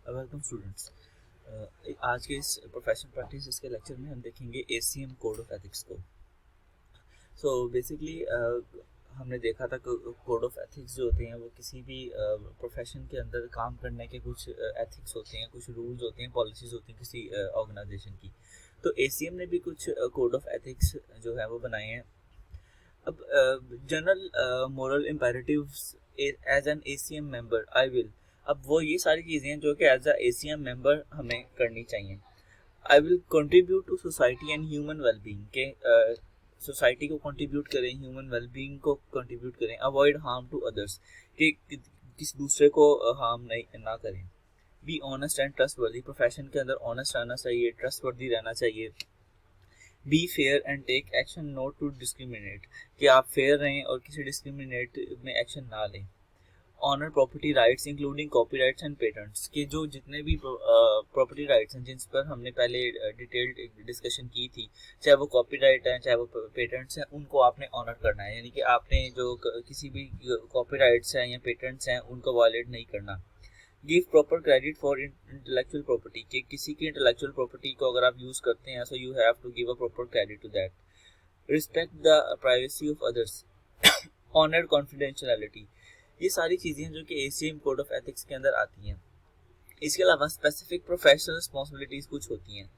Welcome students. आज के इस प्रोफेशनल प्रैक्टिस के लेक्चर में हम देखेंगे एसीएम कोड ऑफ एथिक्स को। बेसिकली हमने देखा था कि कोड ऑफ एथिक्स जो होते हैं वो किसी भी प्रोफेशन के अंदर काम करने के कुछ एथिक्स होते हैं, कुछ रूल्स होते हैं, पॉलिसीज होती हैं किसी ऑर्गेनाइजेशन की। तो एसीएम ने भी कुछ कोड ऑफ एथिक्स जो है वो बनाए हैं। अब general moral imperatives as an ACM member I will, अब वो ये सारी चीज़ें हैं जो कि एज अ एसीएम मेंबर हमें करनी चाहिए। I will contribute to society and human wellbeing के सोसाइटी को कंट्रीब्यूट करें, ह्यूमन वेलबींग को कंट्रीब्यूट करें। अवॉइड हार्म टू अदर्स कि किसी दूसरे को हार्म नहीं ना करें। Be honest and trustworthy, profession के अंदर ऑनेस्ट रहना चाहिए, ट्रस्टवर्दी रहना चाहिए। Be fair and take action not to discriminate, कि आप फेयर रहें और किसी डिस्क्रिमिनेट में एक्शन ना लें। Honour property rights including copyrights and patents, के जो जितने भी प्रॉपर्टी राइट्स हैं जिन पर हमने पहले डिटेल्ड डिस्कशन की थी, चाहे वो कॉपीराइट हैं चाहे वो पेटेंट्स हैं, उनको आपने ऑनर करना है। यानी कि आपने जो किसी भी कॉपीराइट्स हैं या पेटेंट्स हैं उनको वायलेट नहीं करना। Give proper credit for intellectual property, कि किसी की इंटेलेक्चुअल प्रॉपर्टी को अगर आप यूज करते हैं so you have to give a proper credit to that. Respect the privacy of others, honour confidentiality, ये सारी चीज़ें जो कि एसीएम कोड ऑफ एथिक्स के अंदर आती हैं। इसके अलावा स्पेसिफिक प्रोफेशनल रिस्पॉन्सिबिलिटीज़ कुछ होती हैं।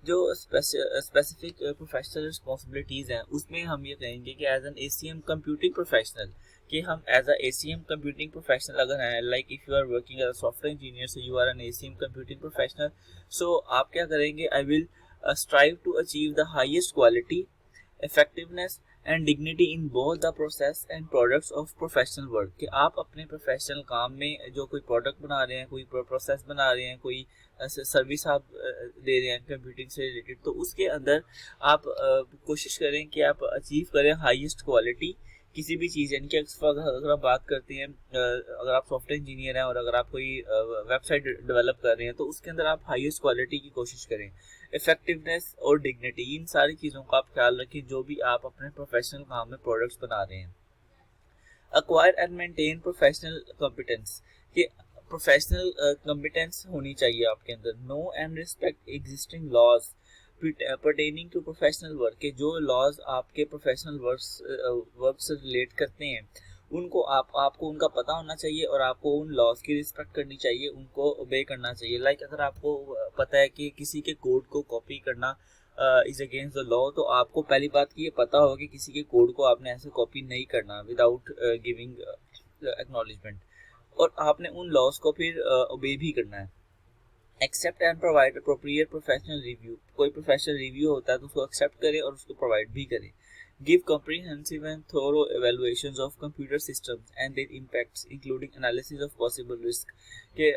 जो स्पेसिफिक प्रोफेशनल रिस्पॉन्सिबिलिटीज़ हैं उसमें हम ये कहेंगे कि as an ACM computing professional, कि हम as a ACM computing professional अगर हैं, like if you are working as a software engineer so you are an ACM computing professional, so आप क्या करेंगे, I will strive to achieve the highest quality, effectiveness and dignity in both the process and products of professional work, कि आप अपने professional काम में जो कोई प्रोडक्ट बना रहे हैं, कोई प्रोसेस बना रहे हैं, कोई सर्विस आप दे रहे हैं कंप्यूटिंग से रिलेटेड, तो उसके अंदर आप कोशिश करें कि आप अचीव करें हाईएस्ट क्वालिटी किसी भी चीज़। यानी कि अगर आप बात करते हैं, अगर आप सॉफ्टवेयर इंजीनियर हैं और अगर आप कोई वेबसाइट डेवलप कर रहे हैं तो उसके अंदर आप हाईएस्ट क्वालिटी की कोशिश करें। इफेक्टिवनेस और डिग्निटी, इन सारी चीज़ों का आप ख्याल रखें जो भी आप अपने प्रोफेशनल काम में प्रोडक्ट्स बना रहे हैं। Acquire and maintain professional competence, कि प्रोफेशनल कॉम्पिटेंस होनी चाहिए आपके अंदर। Know and respect existing laws pertaining to professional work, के जो लॉज आपके प्रोफेशनल वर्क से रिलेट करते हैं उनको आपको उनका पता होना चाहिए और आपको उन लॉज की रिस्पेक्ट करनी चाहिए, उनको ओबे करना चाहिए। लाइक अगर आपको पता है कि किसी के कोड को कॉपी करना इज अगेंस्ट द लॉ, तो आपको पहली बात की ये पता होगा कि किसी के कोड को आपने ऐसे कॉपी नहीं करना विदाउट गिविंग एक्नॉलेजमेंट, और आपने उन लॉज को फिर ओबे भी करना है। Accept and provide appropriate professional review, कोई प्रोफेशनल रिव्यू होता है तो उसको एक्सेप्ट करें और उसको प्रोवाइड भी करें। Give comprehensive and thorough evaluations of computer systems and their impacts including analysis of possible risk, के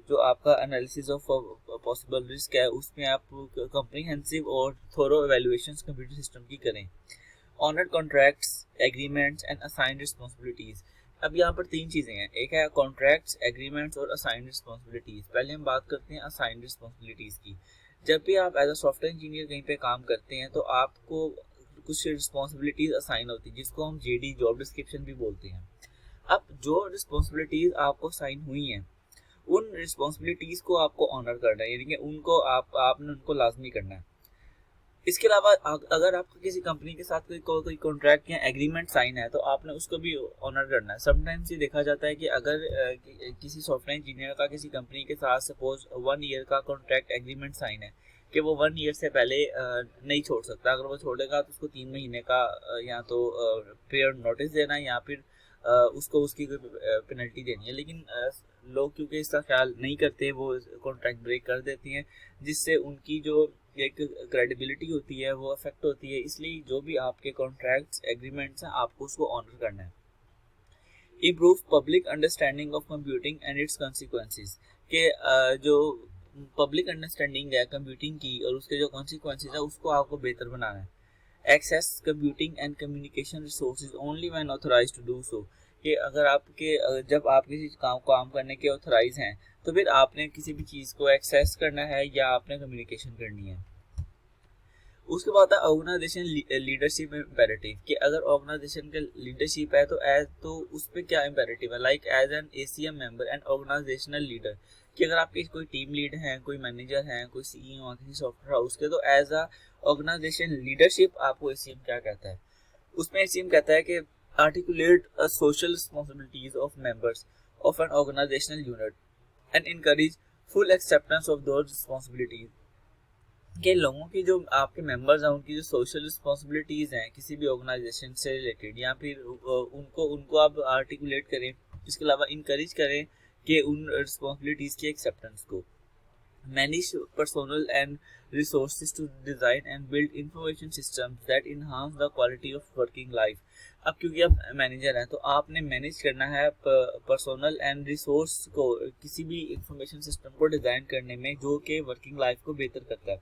जो आपका analysis of possible risk है उसमें आप comprehensive और thorough evaluations computer system की करें। Honour contracts, agreements and assigned responsibilities, अब यहाँ पर तीन चीज़ें हैं, एक है कॉन्ट्रैक्ट्स, एग्रीमेंट्स और असाइंड रिस्पॉन्सिबिलिटीज। पहले हम बात करते हैं असाइंड रिस्पॉन्सिबिलिटीज की। जब भी आप एज अ सॉफ्टवेयर इंजीनियर कहीं पे काम करते हैं तो आपको कुछ रिस्पॉन्सिबिलिटीज असाइन होती है जिसको हम जेडी जॉब डिस्क्रिप्शन भी बोलते हैं। अब जो रिस्पॉन्सिबिलिटीज आपको साइन हुई हैं उन रिस्पॉन्सिबिलिटीज को आपको ऑनर करना है, यानी कि उनको आपने उनको लाजमी करना है। इसके अलावा अगर आपको किसी कंपनी के साथ कोई कॉन्ट्रैक्ट या एग्रीमेंट साइन है तो आपने उसको भी ऑनर करना है। समटाइम्स ये देखा जाता है कि अगर किसी सॉफ्टवेयर इंजीनियर का किसी कंपनी के साथ सपोज 1 ईयर का कॉन्ट्रैक्ट एग्रीमेंट साइन है कि वो 1 ईयर से पहले नहीं छोड़ सकता, अगर वो छोड़ेगा तो उसको 3 महीने का या तो प्रेयर नोटिस देना है या फिर उसको उसकी पेनल्टी देनी है। लेकिन लोग क्योंकि इसका ख्याल नहीं करते वो कॉन्ट्रैक्ट ब्रेक कर देती हैं, जिससे उनकी जो एक क्रेडिबिलिटी होती है वो अफेक्ट होती है। इसलिए जो भी आपके कॉन्ट्रैक्ट्स एग्रीमेंट्स हैं आपको उसको ऑनर करना है। Improve public understanding of computing and it's consequences, के जो पब्लिक अंडरस्टैंडिंग है कंप्यूटिंग की और उसके जो कॉन्सिक्वेंसेस है उसको आपको बेहतर बनाना है। Access computing and communication resources only when authorised to do so, कि अगर आपके जब आप किसी काम करने के ऑथराइज हैं तो फिर आपने किसी भी चीज़ को एक्सेस करना है या आपने कम्युनिकेशन करनी है। उसके बाद है ऑर्गेनाइजेशन लीडरशिप इम्पेरेटिव, कि अगर ऑर्गेनाइजेशन का लीडरशिप है तो उस पर क्या इम्पेरेटिव है, like as an ACM member and organisational leader, कि अगर आपके कोई टीम लीड हैं, कोई मैनेजर हैं, कोई सीईओ है किसी सॉफ्टवेयर हाउस के, तो एज अ ऑर्गेनाइजेशन लीडरशिप आपको एसीएम क्या कहता है, उसमें एसीएम कहता है कि articulate social responsibilities of members of an organisational unit and encourage full acceptance of those responsibilities, के लोगों की जो आपके मेंबर्स हैं उनकी जो सोशल रिस्पॉन्सिबिलिटीज हैं किसी भी ऑर्गेनाइजेशन से रिलेटेड, या फिर उनको उनको आप आर्टिकुलेट करें, इसके अलावा इनकरेज करें कि उन रिस्पॉन्सिबिलिटीज की एक्सेप्टेंस को, manage personal and resources to design and build information systems that enhance the quality of working life. अब क्योंकि आप मैनेजर हैं तो आपने मैनेज करना है पर्सनल एंड रिसोर्स को, किसी भी इंफॉर्मेशन सिस्टम को डिजाइन करने में जो कि वर्किंग लाइफ को बेहतर करता है।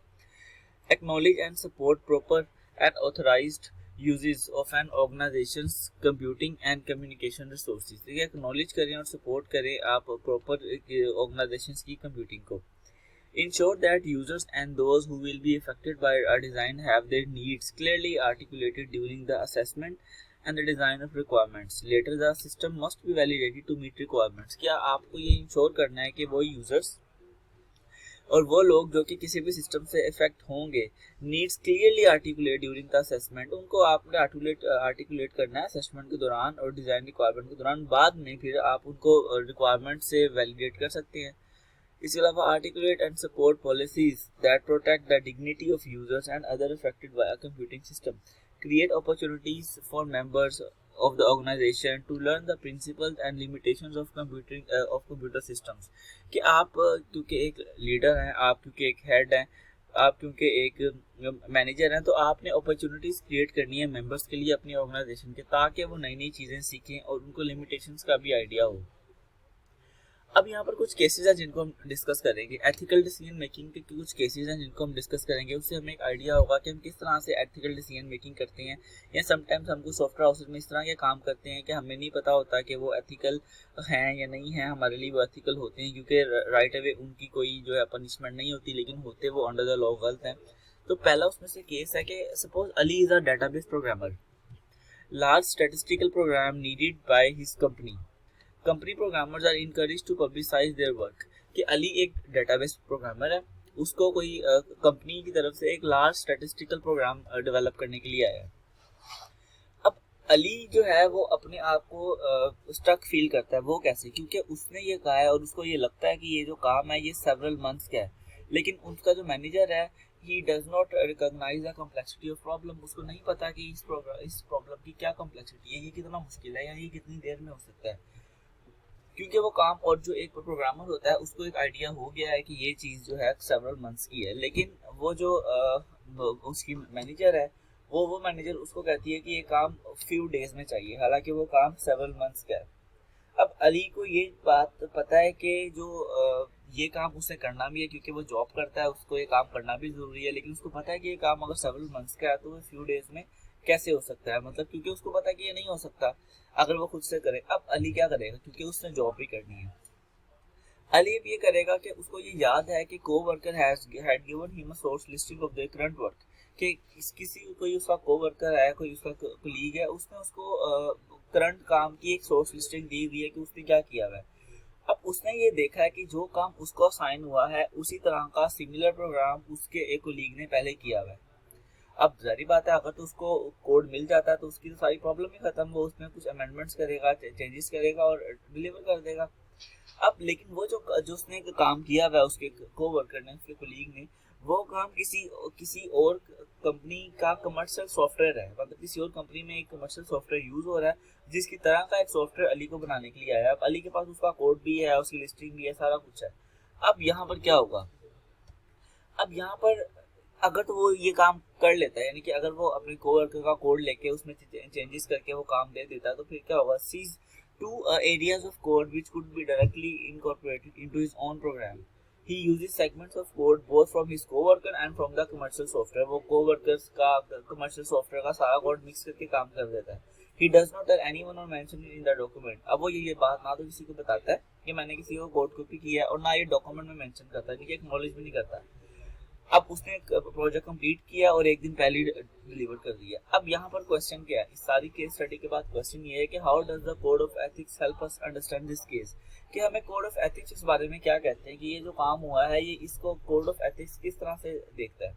Acknowledge and support proper and authorized uses of an organization's computing and communication resources। देखिए acknowledge करें और support करें आप proper organizations की computing को। Ensure that users and those who will be affected by a design have their needs clearly articulated during the assessment and the design of requirements. Later the system must be validated to meet requirements। क्या आपको ये ensure करना है कि वो users और वो लोग जो कि किसी भी सिस्टम से इफेक्ट होंगे, needs clearly articulate during the assessment, उनको आपने आर्टिकुलेट करना है असेसमेंट के दौरान और डिजाइन रिक्वायरमेंट के दौरान, बाद में फिर आप उनको रिक्वायरमेंट से वैलिडेट कर सकते हैं। इसके अलावा articulate and support policies that protect the dignity of users and other affected by a computing system, create opportunities for members of the organization to learn the principles and limitations of computer systems, कि आप क्योंकि एक leader हैं, आप क्योंकि एक head हैं, आप क्योंकि एक मैनेजर हैं, तो आपने अपॉर्चुनिटीज क्रिएट करनी है मेंबर्स के लिए अपनी ऑर्गेनाइजेशन के, ताकि वो नई नई चीज़ें सीखें और उनको लिमिटेशंस का भी आइडिया हो। अब यहाँ पर कुछ केसेस हैं जिनको हम डिस्कस करेंगे, एथिकल डिसीजन मेकिंग के कुछ केसेस हैं जिनको हम डिस्कस करेंगे, उससे हमें एक आइडिया होगा कि हम किस तरह से एथिकल डिसीजन मेकिंग करते हैं, या समटाइम्स हमको सॉफ्टवेयर हाउसेज में इस तरह के काम करते हैं कि हमें नहीं पता होता कि वो एथिकल हैं या नहीं है, हमारे लिए वो एथिकल होते हैं क्योंकि राइट अवे उनकी कोई जो है पनिशमेंट नहीं होती, लेकिन होते वो अंडर द लॉ गलत हैं। तो पहला उसमें से केस है कि suppose Ali is a database programmer, large statistical program needed by his company, company programmers are encouraged to publicise their work, कि अली एक डेटाबेस प्रोग्रामर है, उसको कोई कंपनी की तरफ से एक लार्ज स्टैटिस्टिकल प्रोग्राम डेवलप करने के लिए आया है। अब अली जो है वो अपने आप को स्टक फील करता है, वो कैसे, क्योंकि उसने ये कहा है और उसको ये लगता है कि ये जो काम है ये सेवरल मंथ्स का है, लेकिन उसका जो मैनेजर है he does not recognize the complexity of problem, उसको नहीं पता कि इस प्रॉब्लम की क्या कॉम्प्लेक्सिटी है, ये कितना मुश्किल है या ये कितनी देर में हो सकता है, क्योंकि वो काम और जो एक प्रोग्रामर होता है उसको एक आइडिया हो गया है कि ये चीज़ जो है सेवरल मंथ्स की है, लेकिन वो जो उसकी मैनेजर है वो मैनेजर उसको कहती है कि ये काम फ्यू डेज में चाहिए, हालांकि वो काम सेवरल मंथ्स का है। अब अली को ये बात पता है कि जो ये काम उसे करना भी है क्योंकि वो जॉब करता है, उसको ये काम करना भी ज़रूरी है, लेकिन उसको पता है कि ये काम अगर सेवरल मंथ्स का है तो वो फ्यू डेज में कैसे हो सकता है, मतलब क्योंकि उसको पता है कि ये नहीं हो सकता अगर वो खुद से करे। अब अली क्या करेगा, क्योंकि उसने जॉब भी करनी है, अली अब ये करेगा कि उसको ये याद है कि co-worker had given him a source listing of their current work, कि किसी कोई उसका कोवर्कर है, कोई उसका कलीग है, उसने उसको करंट काम की एक सोर्स लिस्टिंग दी हुई है कि उसने क्या किया हुआ है। अब उसने ये देखा है कि जो काम उसको असाइन हुआ है उसी तरह का सिमिलर प्रोग्राम उसके एक कोलीग ने पहले किया हुआ है। अब जारी बात है अगर तो उसको कोड मिल जाता है तो उसकी तो सारी प्रॉब्लम ही खत्म, वो उसमें कुछ अमेंडमेंट्स करेगा, चेंजेस करेगा और डिलीवर कर देगा। अब लेकिन वो जो उसने काम किया हुआ है उसके कोवर्कर ने, उसके कोलीग ने, वो काम किसी और कंपनी का कमर्शियल सॉफ्टवेयर है, मतलब किसी और कंपनी में एक कमर्शियल सॉफ्टवेयर यूज हो रहा है जिसकी तरह का एक सॉफ्टवेयर अली को बनाने के लिए आया है। अब अली के पास उसका कोड भी है, उसकी लिस्टिंग भी है, सारा कुछ है। अब यहाँ पर क्या होगा, अब यहाँ पर अगर तो वो ये काम कर लेता है, यानी कि अगर वो अपने कोवर्कर का कोड लेके उसमें चेंजेस करके वो काम दे देता है, तो फिर क्या होगा, sees two areas of code which could be directly incorporated into his own program. He uses segments of code both from his coworker and from the commercial software। वो coworkers का commercial software का सारा code mix करके काम कर देता है। He does not tell anyone or mention it in the document। अब वो ये बात ना तो किसी को बताता है कि मैंने किसी को कोड कॉपी किया है और ना ये डॉक्यूमेंट में मेंशन करता है, ठीक है, एक्नॉलेज भी नहीं करता। अब उसने प्रोजेक्ट कंप्लीट किया और एक दिन पहले डिलीवर कर दिया। अब यहाँ पर क्वेश्चन क्या है, इस सारी केस स्टडी के बाद क्वेश्चन ये है कि how does the code of ethics help us understand this case, कि हमें कोड ऑफ एथिक्स इस बारे में क्या कहते हैं, कि ये जो काम हुआ है ये इसको कोड ऑफ एथिक्स किस तरह से देखता है।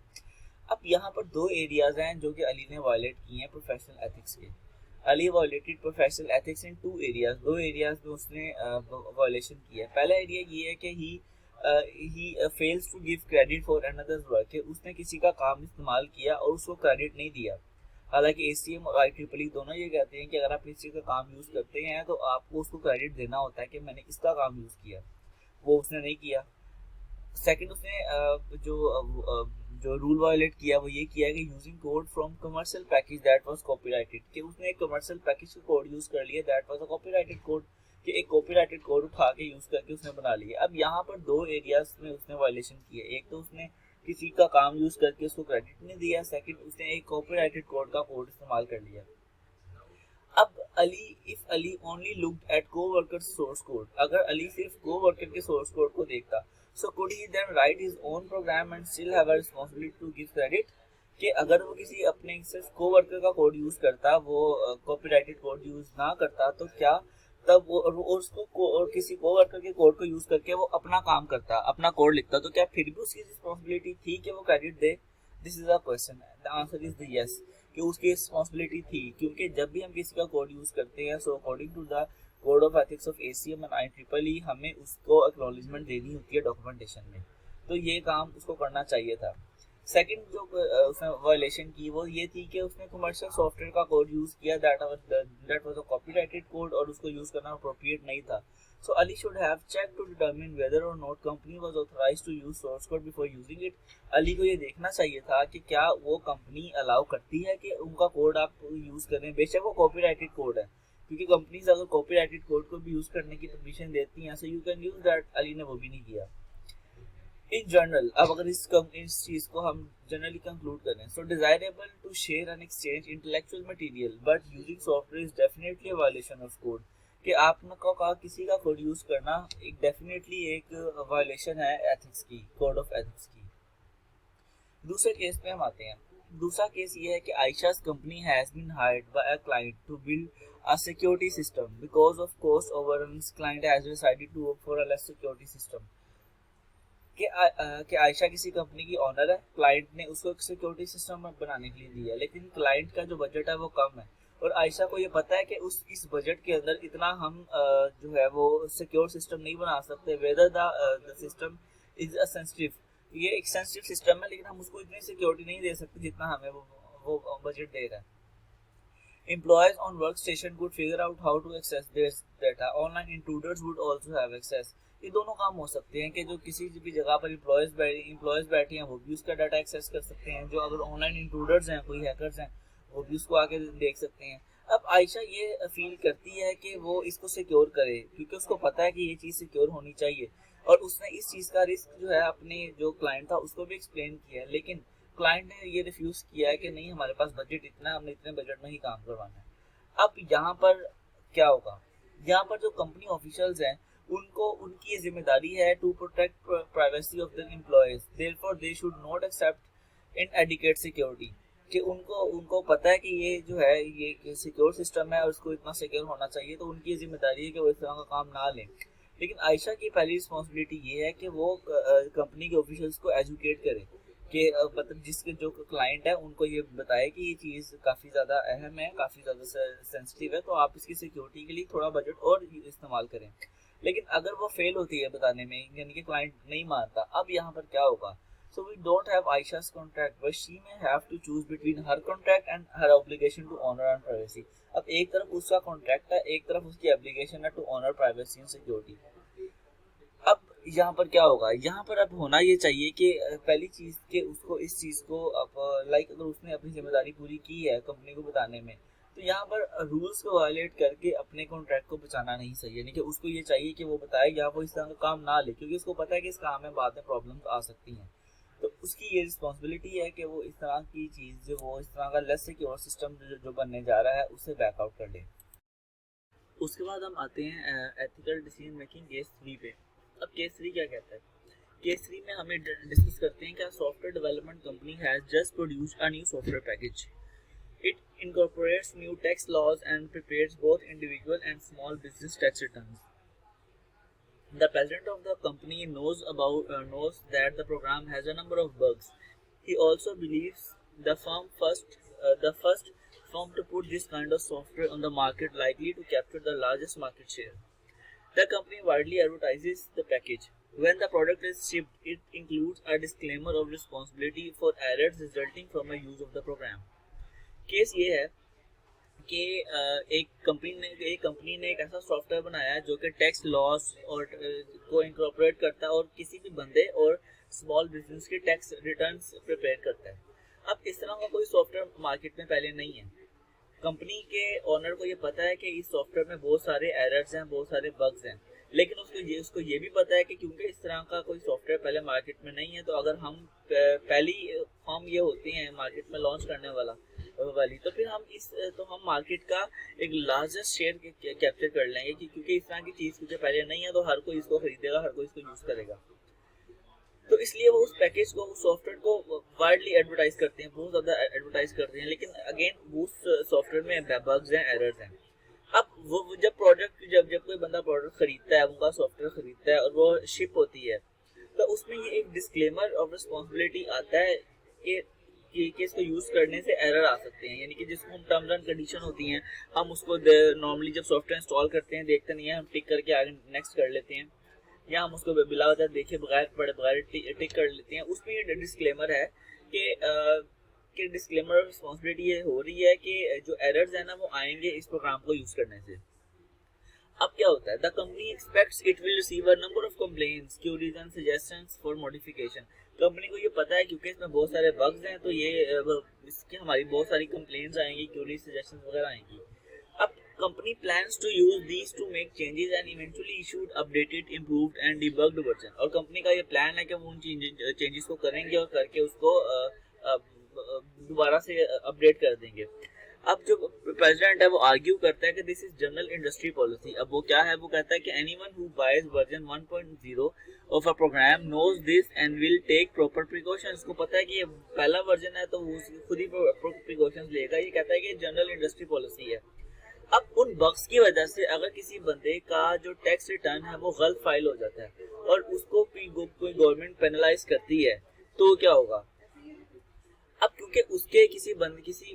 अब यहाँ पर दो एरियाज हैं जो कि अली ने वायलेट किए हैं प्रोफेशनल एथिक्स के। Ali violated professional ethics in two areas, दो एरियाज में उसने वायलेशन किया है। पहला एरिया ये है कि he fails to give credit for another's work, कि उसने किसी का काम इस्तेमाल किया और उसको क्रेडिट नहीं दिया। हालांकि एसीएम और IEEE दोनों ये कहते हैं कि अगर आप किसी का काम यूज करते हैं तो आपको उसको क्रेडिट देना होता है कि मैंने इसका काम यूज किया, वो उसने नहीं किया। सेकंड उसने जो रूल वायलेट किया वो ये किया कि using code from commercial package that was copyrighted, कि उसने एक कमर्शियल पैकेज का कोड यूज कर लिया that was a copyrighted code, कि एक कॉपीराइटेड कोड उठा के यूज करके उसने बना लिया। अब यहाँ पर दो एरियाज में उसने वायलेशन किया, एक तो उसने किसी का काम यूज करके उसको क्रेडिट नहीं दिया, सेकंड उसने एक कॉपीराइटेड कोड का कोड इस्तेमाल कर लिया। अब if Ali only looked at coworker source code, अगर अली सिर्फ कोवर्कर के सोर्स कोड को देखता, so could he then write his own program and still have a responsibility to give credit, कि अगर वो किसी अपने सिर्फ कोवर्कर का कोड यूज करता, वो कॉपीराइटेड कोड यूज ना करता, तो क्या तब वो और उसको और किसी कोवर्कर के कोड को यूज करके वो अपना काम करता, अपना कोड लिखता, तो क्या फिर भी उसकी रिस्पांसिबिलिटी थी कि वो credit they? This is a question, the answer is the yes, कि उसकी रिस्पांसिबिलिटी थी, क्योंकि जब भी हम किसी का कोड यूज करते हैं, so according to the code of ethics of ACM and IEEE हमें उसको एक्नॉलेजमेंट देनी होती है डॉक्यूमेंटेशन में, तो ये काम उसको करना चाहिए था। सेकंड जो उसने वायलेशन की वो ये थी कि उसने कमर्शियल सॉफ्टवेयर का कोड यूज किया that was a copyrighted code, और उसको यूज करना अप्रोप्रिएट नहीं था। So Ali should have checked to determine whether or not company was authorized to use source code before using it. Ali को ये देखना चाहिए था कि क्या वो कंपनी अलाउ करती है कि उनका कोड आप यूज करें, बेशक वो कॉपीराइटेड कोड है, क्योंकि कंपनीज अगर कॉपीराइटेड कोड को भी यूज करने की परमिशन देती हैं, so you can use that, Ali ने वो भी नहीं किया। इन जनरल, अब अगर इस चीज को हम जनरली कंक्लूड करें, so desirable to share and exchange intellectual material but using software is definitely a violation of code, कि आपको कहा किसी का कोड यूज करना एक डेफिनेटली एक वायलेशन है एथिक्स की, कोड ऑफ एथिक्स की। दूसरे केस पे हम आते हैं। दूसरा केस ये है कि Ayesha's company has been hired by a client to build a security system, because of cost overruns client has decided to work for a less security system, कि आयशा किसी कंपनी की ऑनर है, क्लाइंट ने उसको एक सिक्योरिटी सिस्टम बनाने के लिए दिया, लेकिन क्लाइंट का जो बजट है वो कम है, और आयशा को ये पता है कि इस बजट के अंदर इतना हम जो है वो सिक्योर सिस्टम नहीं बना सकते, whether the system is a sensitive, ये एक सेंसिटिव सिस्टम है, लेकिन हम उसको इतनी सिक्योरिटी नहीं दे सकते जितना हमें वो बजट दे रहा है। Employees on workstation could figure out how to access this data. Online intruders would also have access. ये दोनों काम हो सकते हैं कि जो किसी भी जगह पर इम्प्लॉयज बैठे हैं वो भी उसका डाटा एक्सेस कर सकते हैं, जो अगर ऑनलाइन इंट्रूडर्स हैं, कोई हैकर्स हैं, वो भी उसको आके देख सकते हैं। अब आयशा ये फील करती है कि वो इसको सिक्योर करे, क्योंकि उसको पता है कि ये चीज़ सिक्योर होनी चाहिए, और उसने इस चीज़ का रिस्क जो है अपने जो क्लाइंट था उसको भी एक्सप्लेन किया है, लेकिन क्लाइंट ने ये रिफ्यूज किया है कि नहीं, हमारे पास बजट इतना है, हमने इतने बजट में ही काम करवाना है। अब यहाँ पर क्या होगा, यहाँ पर जो कंपनी ऑफिशियल्स हैं उनको उनकी ये जिम्मेदारी है to protect privacy of their employees, therefore they should not accept inadequate security, कि उनको पता है कि ये जो है ये सिक्योर सिस्टम है और उसको इतना सिक्योर होना चाहिए, तो उनकी जिम्मेदारी है कि वो इस तरह का काम ना लें। लेकिन आयशा की पहली रिस्पॉन्सिबिलिटी ये है कि वो कंपनी के ऑफिशियल्स को एजुकेट करे, कि मतलब जिसके जो क्लाइंट है उनको ये बताए कि ये चीज़ काफ़ी ज़्यादा अहम है, काफ़ी ज़्यादा सेंसिटिव है, तो आप इसकी सिक्योरिटी के लिए थोड़ा बजट और इस्तेमाल करें। लेकिन अगर वो फेल होती है बताने में, यानी कि क्लाइंट नहीं मानता, अब यहाँ पर क्या होगा, so we don't have Ayesha's contract but she may have to choose between her contract and her obligation to honor and privacy। अब एक तरफ उसका कॉन्ट्रैक्ट है, एक तरफ उसकी एप्लीकेशन है to honour privacy and security. अब यहाँ पर क्या होगा, यहाँ पर अब होना ये चाहिए कि पहली चीज़ कि उसको इस चीज़ को अब लाइक अगर उसने अपनी जिम्मेदारी पूरी की है कंपनी को बताने में, तो यहाँ पर रूल्स को वायलेट करके अपने कॉन्ट्रैक्ट को बचाना नहीं सही, यानी कि उसको ये चाहिए कि वो बताए या वो इस तरह का काम ना ले, क्योंकि उसको पता है कि इस काम में बाद में प्रॉब्लम आ सकती हैं, तो उसकी ये रिस्पॉन्सिबिलिटी है कि वो इस तरह की चीज़ जो वो इस तरह का लेस सिक्योर सिस्टम जो बनने जा रहा है उससे बैकआउट कर ले। उसके बाद हम आते हैं एथिकल डिसीजन मेकिंग केस 3 पे। अब केस 3 क्या कहता है केस 3 में हमें डिस्कस करते हैं कि software development company has just produced a new software package. It incorporates new tax laws and prepares both individual and small business tax returns. The president of the company knows that the program has a number of bugs. He also believes the first firm to put this kind of software on the market, likely to capture the largest market share. The company widely advertises the package. When the product is shipped, it includes a disclaimer of responsibility for errors resulting from the use of the program. Case ये है कि एक company ने एक ऐसा software बनाया है जो कि टैक्स लॉस और को इंकॉर्पोरेट करता है और किसी भी बंदे और स्मॉल बिजनेस के टैक्स रिटर्न्स प्रिपेयर करता है. अब इस तरह का कोई सॉफ्टवेयर मार्केट में पहले नहीं है. कंपनी के ओनर को ये पता है कि इस सॉफ्टवेयर में बहुत सारे एरर्स हैं, बहुत सारे बग्स हैं, लेकिन उसको ये भी पता है कि क्योंकि इस तरह का कोई सॉफ्टवेयर पहले मार्केट में नहीं है, तो अगर हम पहली फॉर्म ये होती हैं मार्केट में लॉन्च करने वाली, तो फिर हम मार्केट का एक लार्जेस्ट शेयर कैप्चर कर लेंगे क्योंकि इस तरह की चीज़ मुझे पहले नहीं है, तो हर कोई इसको खरीदेगा, हर कोई इसको यूज़ करेगा. तो इसलिए वो उस पैकेज को, उस सॉफ्टवेयर को वाइडली एडवर्टाइज करते हैं, बहुत ज़्यादा एडवर्टाइज करते हैं, लेकिन अगेन उस सॉफ्टवेयर में बग्स हैं, एरर्स हैं. अब वो जब कोई बंदा प्रोडक्ट खरीदता है, उनका सॉफ्टवेयर खरीदता है और वो शिप होती है, तो उसमें ये एक डिस्क्लेमर ऑफ रिस्पॉन्सिबिलिटी आता है कि इसको यूज़ करने से एरर आ सकते हैं, यानी कि जिसको हम टर्म्स एंड कंडीशन होती हैं, हम उसको नॉर्मली जब सॉफ्टवेयर इंस्टॉल करते हैं देखते नहीं है, हम टिक करके आगे नेक्स्ट कर लेते हैं, या हम उसको बिला वजह देखे बगैर टिक कर लेते हैं. उसमें ये डिस्क्लेमर है कि डिस्क्लेमर ऑफ रिस्पॉन्सिबिलिटी ये हो रही है कि जो एरर्स है ना वो आएंगे इस प्रोग्राम को यूज़ करने से. अब क्या होता है, the company expects it will receive a number of complaints, queries and suggestions for modification. Company को ये पता है क्योंकि इसमें बहुत सारे बग्स हैं, तो ये इसकी हमारी बहुत सारी कंप्लेंट्स आएंगी, क्यूरीज सजेशंस वगैरह आएंगी. अब company plans to use these to make changes and eventually issued updated, improved and debugged version. और कंपनी का ये प्लान है कि वो उन चेंजेस को करेंगे और करके उसको दोबारा से अपडेट कर देंगे. अब जो प्रेसिडेंट है वो आर्ग्यू करता है कि this is general industry policy. अब वो क्या है, वो कहता है कि anyone who buys version 1.0 of a program knows this and will take proper precautions. उसको पता है कि ये पहला वर्जन है तो वो खुद ही प्रिकॉशंस लेगा. ये कहता है कि जनरल इंडस्ट्री पॉलिसी है. अब उन बग्स की वजह से अगर किसी बंदे का जो टैक्स रिटर्न है वो गलत फाइल हो जाता है और उसको कोई गवर्नमेंट पेनलाइज करती है, तो क्या होगा. अब क्योंकि उसके किसी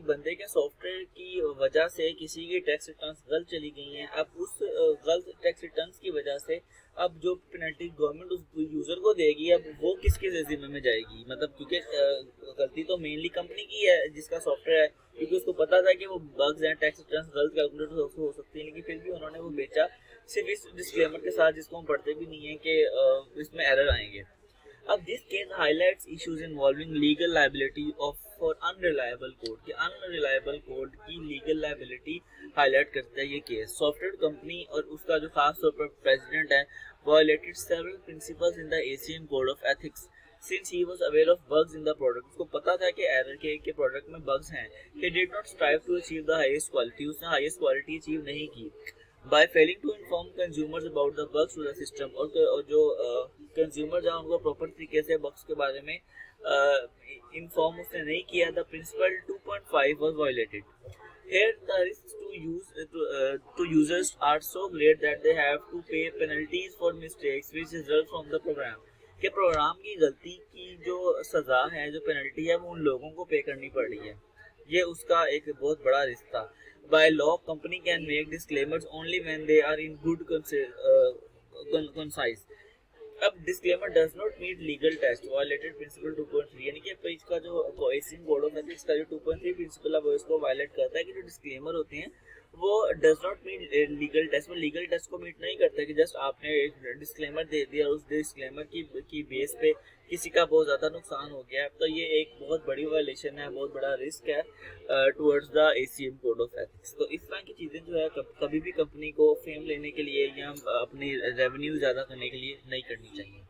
बंदे के सॉफ्टवेयर की वजह से किसी की टैक्स रिटर्न्स गलत चली गई हैं, अब उस गलत टैक्स रिटर्न्स की वजह से अब जो पेनल्टी गवर्नमेंट उस यूज़र को देगी, अब वो किसके ज़िम्मे में जाएगी. मतलब क्योंकि गलती तो मेनली कंपनी की है जिसका सॉफ्टवेयर है, क्योंकि उसको पता था कि वो बग्स हैं, टैक्स रिटर्न्स गलत कैलकुलेट हो सकती है, लेकिन फिर भी उन्होंने वो बेचा सिर्फ इस डिस्क्लेमर के साथ, जिसको हम पढ़ते भी नहीं है कि इसमें एरर आएंगे. अब this case highlights issues involving legal liability for unreliable code. कि अनरिलायबल कोड की लीगल लायबिलिटी हाईलाइट करता है ये केस. सॉफ्टवेयर कंपनी और उसका जो खास तौर पर प्रेसिडेंट है violated several principles in the ACM code of ethics since he was aware of bugs in the product. उसको पता था कि एरर के प्रोडक्ट में बग्स हैं. He did not strive to achieve the highest quality. उसने highest quality achieve नहीं की. By failing to inform consumers about the bugs to the system. और जो कंज्यूमर जहाँ उनको प्रॉपर तरीके से बग्स के बारे में इन्फॉर्म उसने नहीं किया, the principle 2.5 was violated. Here the risks to users are so great that they have to pay penalties for mistakes which result from the program. कि प्रोग्राम की गलती की जो सज़ा है, जो पेनल्टी है, वो उन लोगों को पे करनी पड़ रही है. ये उसका एक बहुत बड़ा रिस्क था. By law, company can make disclaimers only when they are in good concise. अब disclaimer does not meet legal test, violated principle 2.3. यानी कि इसका जो एशियन कोड ऑफ एथिक्स का जो 2.3 प्रिंसिपल है वो इसको वायलेट करता है कि जो डिस्क्लेमर होते हैं वो does not meet legal test. वो लीगल टेस्ट को मीट नहीं करता कि जस्ट आपने एक डिस्क्लेमर दे दिया और उस डिस्क्लेमर की बेस पे किसी का बहुत ज़्यादा नुकसान हो गया. तो ये एक बहुत बड़ी वायलेशन है, बहुत बड़ा रिस्क है towards the ACM code of ethics. तो इस तरह की चीज़ें जो है कभी भी कंपनी को फेम लेने के लिए या अपनी रेवेन्यू ज़्यादा करने के लिए नहीं करनी चाहिए.